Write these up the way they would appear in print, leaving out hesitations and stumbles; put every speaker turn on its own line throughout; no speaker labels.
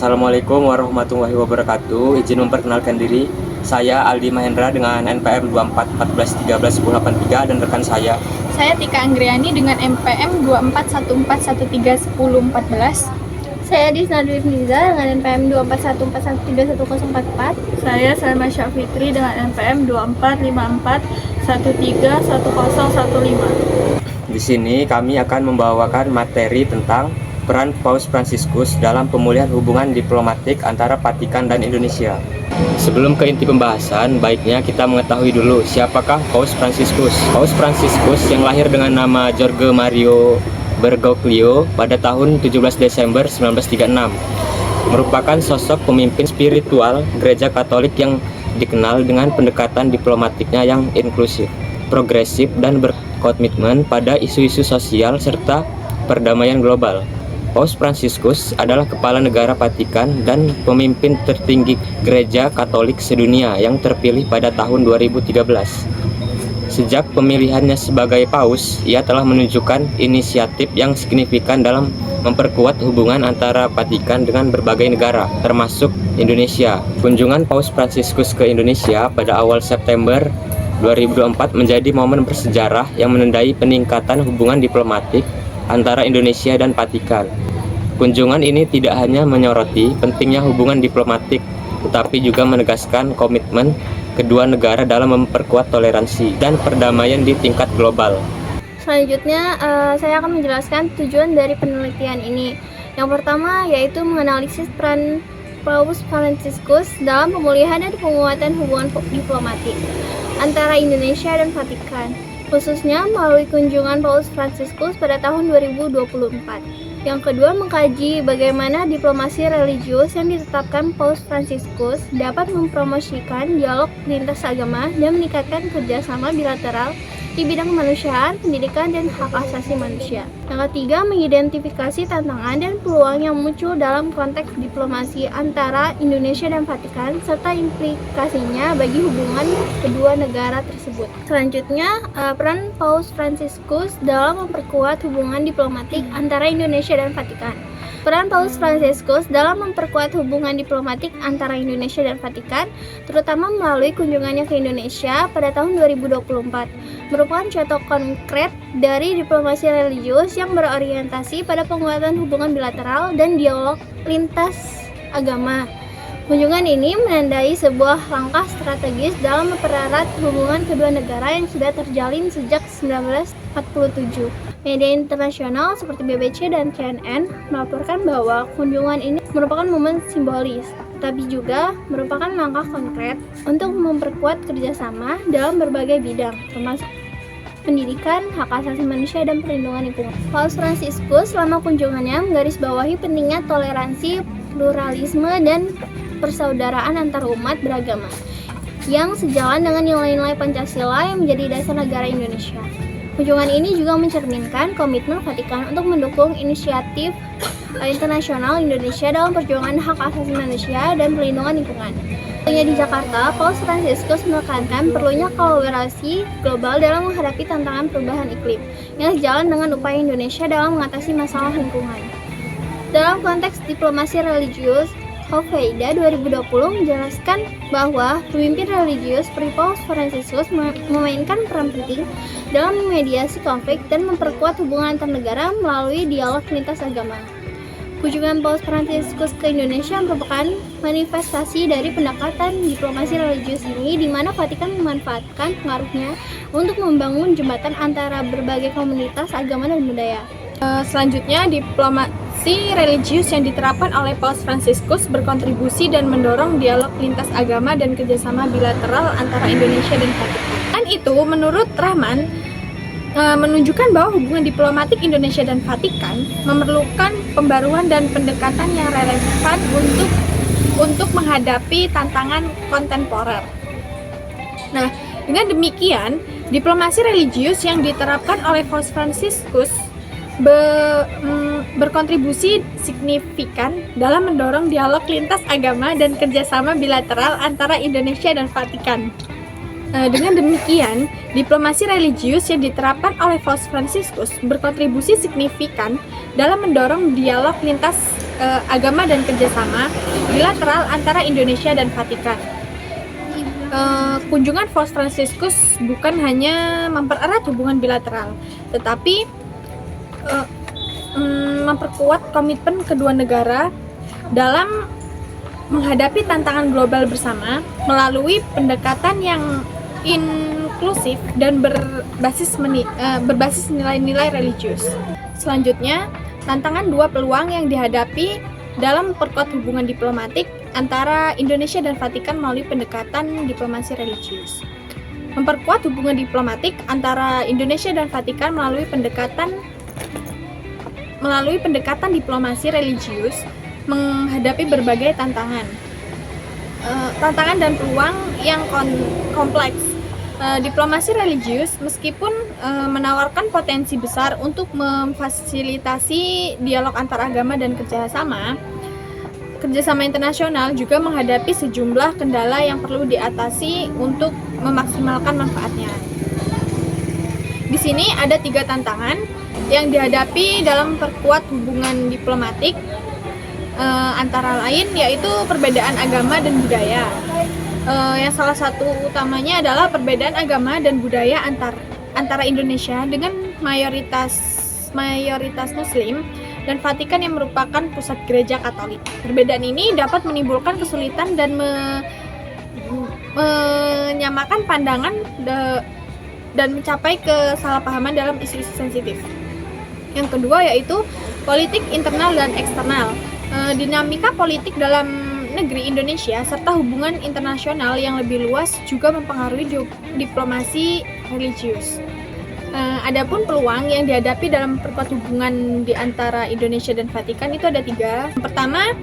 Assalamualaikum warahmatullahi wabarakatuh. Izin memperkenalkan diri. Saya Aldi Mahendra dengan NPM 2414131083 dan rekan saya.
Saya Tika Anggriani dengan NPM 2414131014.
Saya Disna Dwi Niza dengan NPM 2414131044.
Saya Salma Syafitri dengan NPM 2454131015.
Di sini kami akan membawakan materi tentang peran Paus Fransiskus dalam pemulihan hubungan diplomatik antara Vatikan dan Indonesia. Sebelum ke inti pembahasan, baiknya kita mengetahui dulu siapakah Paus Fransiskus. Paus Fransiskus yang lahir dengan nama Jorge Mario Bergoglio pada tahun 17 Desember 1936 merupakan sosok pemimpin spiritual Gereja Katolik yang dikenal dengan pendekatan diplomatiknya yang inklusif, progresif, dan berkomitmen pada isu-isu sosial serta perdamaian global. Paus Fransiskus adalah kepala negara Vatikan dan pemimpin tertinggi Gereja Katolik sedunia yang terpilih pada tahun 2013. Sejak pemilihannya sebagai paus, ia telah menunjukkan inisiatif yang signifikan dalam memperkuat hubungan antara Vatikan dengan berbagai negara, termasuk Indonesia. Kunjungan Paus Fransiskus ke Indonesia pada awal September 2024 menjadi momen bersejarah yang menandai peningkatan hubungan diplomatik antara Indonesia dan Vatikan. Kunjungan ini tidak hanya menyoroti pentingnya hubungan diplomatik, tetapi juga menegaskan komitmen kedua negara dalam memperkuat toleransi dan perdamaian di tingkat global.
Selanjutnya, saya akan menjelaskan tujuan dari penelitian ini. Yang pertama yaitu menganalisis peran Paus Fransiskus dalam pemulihan dan penguatan hubungan diplomatik antara Indonesia dan Vatikan, khususnya melalui kunjungan Paus Fransiskus pada tahun 2024. Yang kedua, mengkaji bagaimana diplomasi religius yang ditetapkan Paus Fransiskus dapat mempromosikan dialog lintas agama dan meningkatkan kerjasama bilateral di bidang kemanusiaan, pendidikan, dan hak asasi manusia. Yang ketiga, mengidentifikasi tantangan dan peluang yang muncul dalam konteks diplomasi antara Indonesia dan Vatikan, serta implikasinya bagi hubungan kedua negara tersebut. Selanjutnya, peran Paus Fransiskus dalam memperkuat hubungan diplomatik antara Indonesia dan Vatikan. Peran Paus Fransiskus dalam memperkuat hubungan diplomatik antara Indonesia dan Vatikan, terutama melalui kunjungannya ke Indonesia pada tahun 2024, merupakan contoh konkret dari diplomasi religius yang berorientasi pada penguatan hubungan bilateral dan dialog lintas agama. Kunjungan ini menandai sebuah langkah strategis dalam mempererat hubungan kedua negara yang sudah terjalin sejak 1947. Media internasional seperti BBC dan CNN melaporkan bahwa kunjungan ini merupakan momen simbolis, tapi juga merupakan langkah konkret untuk memperkuat kerjasama dalam berbagai bidang, termasuk pendidikan, hak asasi manusia, dan perlindungan lingkungan. Paus Fransiskus selama kunjungannya menggarisbawahi pentingnya toleransi, pluralisme, dan persaudaraan antar umat beragama yang sejalan dengan nilai-nilai Pancasila yang menjadi dasar negara Indonesia. Kunjungan ini juga mencerminkan komitmen Vatikan untuk mendukung inisiatif internasional Indonesia dalam perjuangan hak asasi manusia dan perlindungan lingkungan. Di Jakarta, Paus Fransiskus menekankan perlunya kolaborasi global dalam menghadapi tantangan perubahan iklim yang sejalan dengan upaya Indonesia dalam mengatasi masalah lingkungan. Dalam konteks diplomasi religius, Hoveyda 2020 menjelaskan bahwa pemimpin religius seperti Paus Fransiskus memainkan peran penting dalam memediasi konflik dan memperkuat hubungan antar negara melalui dialog lintas agama. Kunjungan Paus Fransiskus ke Indonesia merupakan manifestasi dari pendekatan diplomasi religius ini, di mana Vatikan memanfaatkan pengaruhnya untuk membangun jembatan antara berbagai komunitas agama dan budaya.
Selanjutnya, diplomasi religius yang diterapkan oleh Paus Fransiskus berkontribusi dan mendorong dialog lintas agama dan kerjasama bilateral antara Indonesia dan Vatikan. Dan itu, menurut Rahman, menunjukkan bahwa hubungan diplomatik Indonesia dan Vatikan memerlukan pembaruan dan pendekatan yang relevan untuk menghadapi tantangan kontemporer. Nah, dengan demikian, diplomasi religius yang diterapkan oleh Paus Fransiskus berkontribusi signifikan dalam mendorong dialog lintas agama dan kerjasama bilateral antara Indonesia dan Vatikan. Dengan demikian, diplomasi religius yang diterapkan oleh Paus Fransiskus berkontribusi signifikan dalam mendorong dialog lintas agama dan kerjasama bilateral antara Indonesia dan Vatikan. Kunjungan Paus Fransiskus bukan hanya mempererat hubungan bilateral, tetapi memperkuat komitmen kedua negara dalam menghadapi tantangan global bersama melalui pendekatan yang inklusif dan berbasis nilai-nilai religius. Selanjutnya, tantangan dua peluang yang dihadapi dalam memperkuat hubungan diplomatik antara Indonesia dan Vatikan melalui pendekatan diplomasi religius. Memperkuat hubungan diplomatik antara Indonesia dan Vatikan melalui pendekatan diplomasi religius menghadapi berbagai tantangan dan peluang yang kompleks. Diplomasi religius meskipun menawarkan potensi besar untuk memfasilitasi dialog antar agama dan kerjasama internasional juga menghadapi sejumlah kendala yang perlu diatasi untuk memaksimalkan manfaatnya. Di sini ada 3 tantangan yang dihadapi dalam memperkuat hubungan diplomatik, antara lain yaitu perbedaan agama dan budaya. Yang salah satu utamanya adalah perbedaan agama dan budaya antara Indonesia dengan mayoritas Muslim dan Vatikan yang merupakan pusat gereja Katolik. Perbedaan ini dapat menimbulkan kesulitan dan menyamakan pandangan dan mencapai kesalahpahaman dalam isu-isu sensitif. Yang kedua yaitu politik internal dan eksternal. Dinamika politik dalam negeri Indonesia serta hubungan internasional yang lebih luas juga mempengaruhi diplomasi religius. Adapun peluang yang dihadapi dalam memperkuat hubungan di antara Indonesia dan Vatikan itu ada 3. Yang pertama,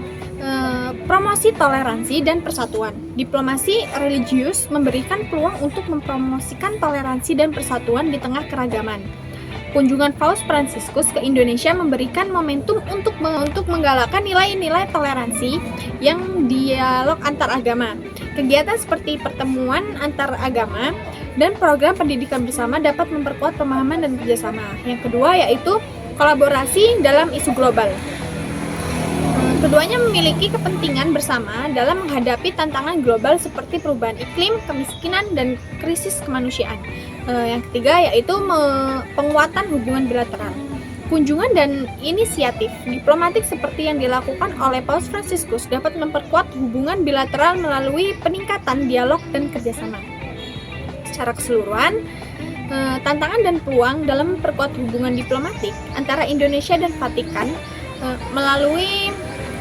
promosi toleransi dan persatuan. Diplomasi religius memberikan peluang untuk mempromosikan toleransi dan persatuan di tengah keragaman. Kunjungan Paus Fransiskus ke Indonesia memberikan momentum untuk menggalakkan nilai-nilai toleransi yang dialog antar agama. Kegiatan seperti pertemuan antar agama dan program pendidikan bersama dapat memperkuat pemahaman dan kerjasama. Yang kedua yaitu kolaborasi dalam isu global. Keduanya memiliki kepentingan bersama dalam menghadapi tantangan global seperti perubahan iklim, kemiskinan, dan krisis kemanusiaan. Yang ketiga yaitu penguatan hubungan bilateral. Kunjungan dan inisiatif diplomatik seperti yang dilakukan oleh Paus Fransiskus dapat memperkuat hubungan bilateral melalui peningkatan dialog dan kerjasama. Secara keseluruhan, tantangan dan peluang dalam memperkuat hubungan diplomatik antara Indonesia dan Vatikan melalui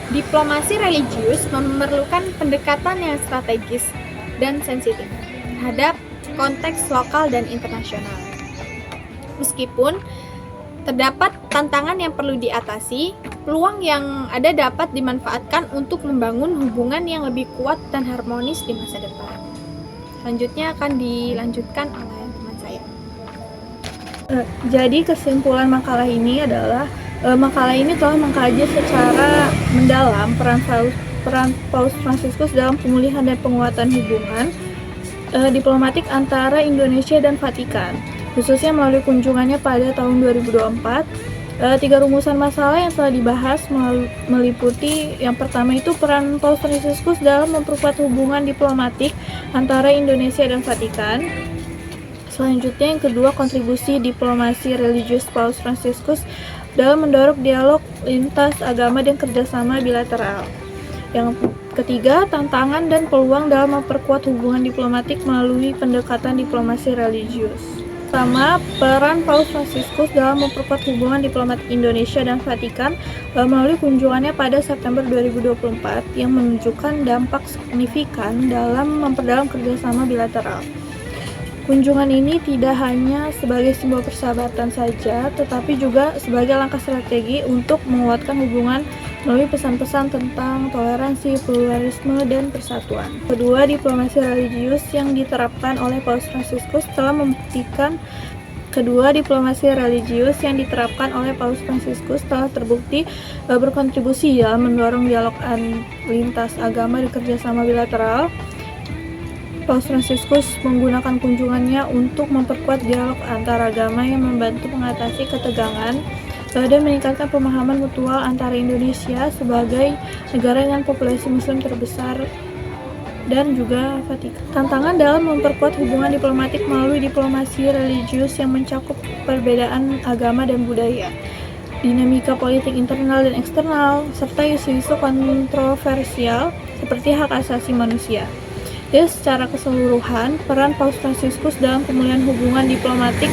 diplomasi religius memerlukan pendekatan yang strategis dan sensitif terhadap konteks lokal dan internasional. Meskipun terdapat tantangan yang perlu diatasi, peluang yang ada dapat dimanfaatkan untuk membangun hubungan yang lebih kuat dan harmonis di masa depan. Selanjutnya akan dilanjutkan oleh teman saya.
Jadi kesimpulan makalah ini adalah makalah ini telah mengkaji secara mendalam peran Paus Fransiskus dalam pemulihan dan penguatan hubungan diplomatik antara Indonesia dan Vatikan, khususnya melalui kunjungannya pada tahun 2024. 3 rumusan masalah yang telah dibahas meliputi yang pertama itu peran Paus Fransiskus dalam memperkuat hubungan diplomatik antara Indonesia dan Vatikan. Selanjutnya yang kedua, kontribusi diplomasi religius Paus Fransiskus dalam mendorong dialog lintas agama dan kerjasama bilateral. Yang ketiga, tantangan dan peluang dalam memperkuat hubungan diplomatik melalui pendekatan diplomasi religius. Pertama, peran Paus Fransiskus dalam memperkuat hubungan diplomatik Indonesia dan Vatikan melalui kunjungannya pada September 2024 yang menunjukkan dampak signifikan dalam memperdalam kerjasama bilateral. Kunjungan ini tidak hanya sebagai simbol persahabatan saja, tetapi juga sebagai langkah strategi untuk menguatkan hubungan melalui pesan-pesan tentang toleransi, pluralisme, dan persatuan. Kedua, diplomasi religius yang diterapkan oleh Paus Fransiskus telah membuktikan terbukti berkontribusi dalam mendorong dialog lintas agama dan kerjasama bilateral. Paus Fransiskus menggunakan kunjungannya untuk memperkuat dialog antar agama yang membantu mengatasi ketegangan dan meningkatkan pemahaman mutual antara Indonesia sebagai negara dengan populasi Muslim terbesar dan juga Vatikan. Tantangan dalam memperkuat hubungan diplomatik melalui diplomasi religius yang mencakup perbedaan agama dan budaya, dinamika politik internal dan eksternal, serta isu-isu kontroversial seperti hak asasi manusia. Jadi secara keseluruhan, peran Paus Fransiskus dalam pemulihan hubungan diplomatik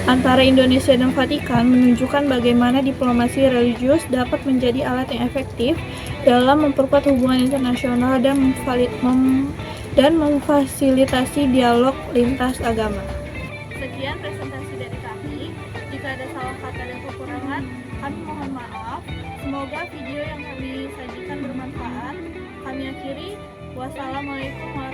antara Indonesia dan Vatikan menunjukkan bagaimana diplomasi religius dapat menjadi alat yang efektif dalam memperkuat hubungan internasional dan memfasilitasi dialog lintas agama. Sekian presentasi dari kami. Jika ada salah kata dan kekurangan, kami mohon maaf. Semoga video yang kami sajikan bermanfaat. Kami akhiri. Wassalamualaikum warahmatullahi wabarakatuh.